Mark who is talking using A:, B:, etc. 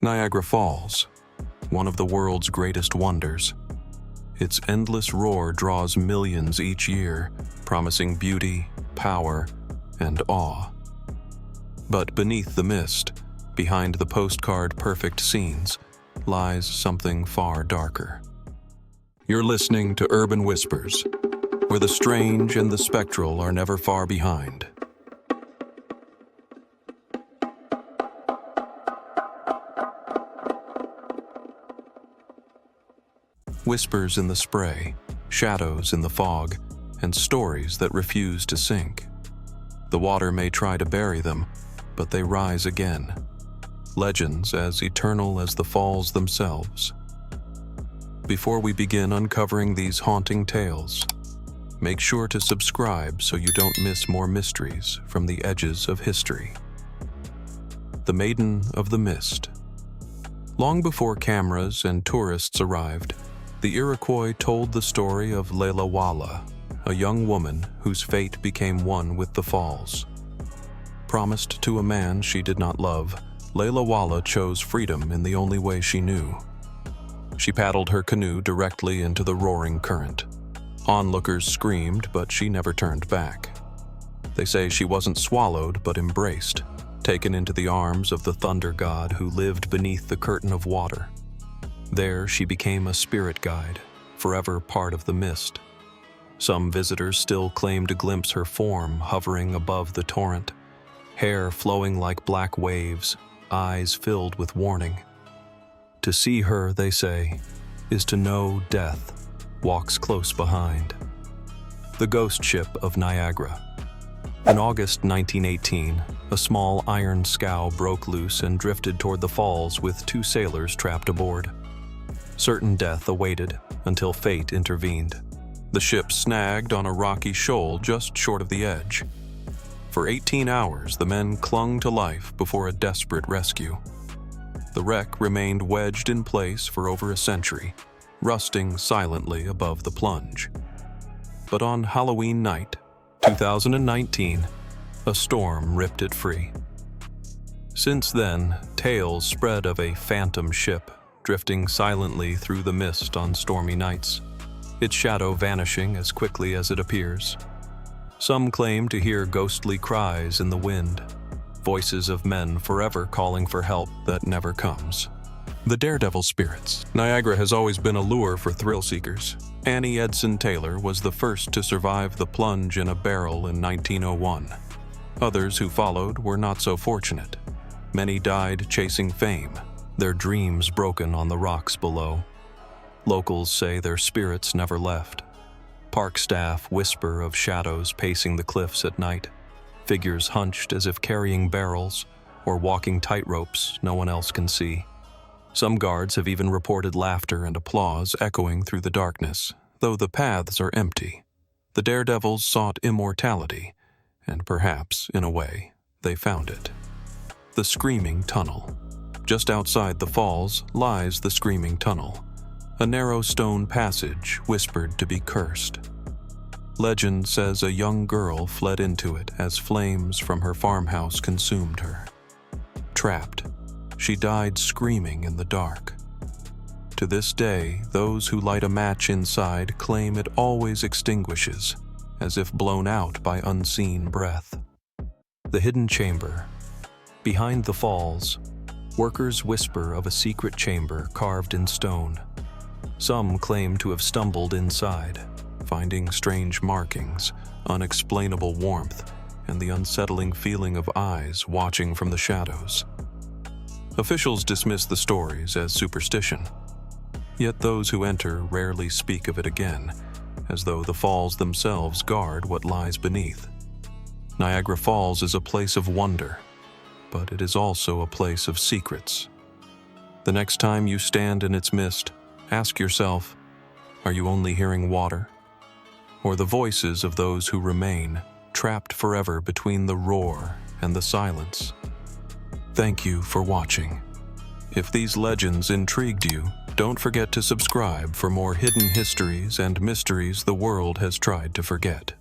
A: Niagara Falls, one of the world's greatest wonders. Its endless roar draws millions each year, promising beauty, power, and awe. But beneath the mist, behind the postcard-perfect scenes, lies something far darker. You're listening to Urban Whispers, where the strange and the spectral are never far behind. Whispers in the spray, shadows in the fog, and stories that refuse to sink. The water may try to bury them, but they rise again. Legends as eternal as the falls themselves. Before we begin uncovering these haunting tales, make sure to subscribe so you don't miss more mysteries from the edges of history. The Maiden of the Mist. Long before cameras and tourists arrived, the Iroquois told the story of Leilawala, a young woman whose fate became one with the falls. Promised to a man she did not love, Leilawala chose freedom in the only way she knew. She paddled her canoe directly into the roaring current. Onlookers screamed, but she never turned back. They say she wasn't swallowed, but embraced, taken into the arms of the thunder god who lived beneath the curtain of water. There she became a spirit guide, forever part of the mist. Some visitors still claim to glimpse her form hovering above the torrent, hair flowing like black waves, eyes filled with warning. To see her, they say, is to know death walks close behind. The Ghost Ship of Niagara. In August 1918, a small iron scow broke loose and drifted toward the falls with 2 sailors trapped aboard. Certain death awaited until fate intervened. The ship snagged on a rocky shoal just short of the edge. For 18 hours, the men clung to life before a desperate rescue. The wreck remained wedged in place for over a century, rusting silently above the plunge. But on Halloween night, 2019, a storm ripped it free. Since then, tales spread of a phantom ship drifting silently through the mist on stormy nights, its shadow vanishing as quickly as it appears. Some claim to hear ghostly cries in the wind, voices of men forever calling for help that never comes. The Daredevil Spirits. Niagara has always been a lure for thrill seekers. Annie Edson Taylor was the first to survive the plunge in a barrel in 1901. Others who followed were not so fortunate. Many died chasing fame, their dreams broken on the rocks below. Locals say their spirits never left. Park staff whisper of shadows pacing the cliffs at night, figures hunched as if carrying barrels or walking tightropes no one else can see. Some guards have even reported laughter and applause echoing through the darkness, though the paths are empty. The daredevils sought immortality, and perhaps, in a way, they found it. The Screaming Tunnel. Just outside the falls lies the Screaming Tunnel, a narrow stone passage whispered to be cursed. Legend says a young girl fled into it as flames from her farmhouse consumed her. Trapped, she died screaming in the dark. To this day, those who light a match inside claim it always extinguishes, as if blown out by unseen breath. The Hidden Chamber. Behind the falls, workers whisper of a secret chamber carved in stone. Some claim to have stumbled inside, finding strange markings, unexplainable warmth, and the unsettling feeling of eyes watching from the shadows. Officials dismiss the stories as superstition, yet those who enter rarely speak of it again, as though the falls themselves guard what lies beneath. Niagara Falls is a place of wonder, but it is also a place of secrets. The next time you stand in its mist, ask yourself, are you only hearing water? Or the voices of those who remain, trapped forever between the roar and the silence? Thank you for watching. If these legends intrigued you, don't forget to subscribe for more hidden histories and mysteries the world has tried to forget.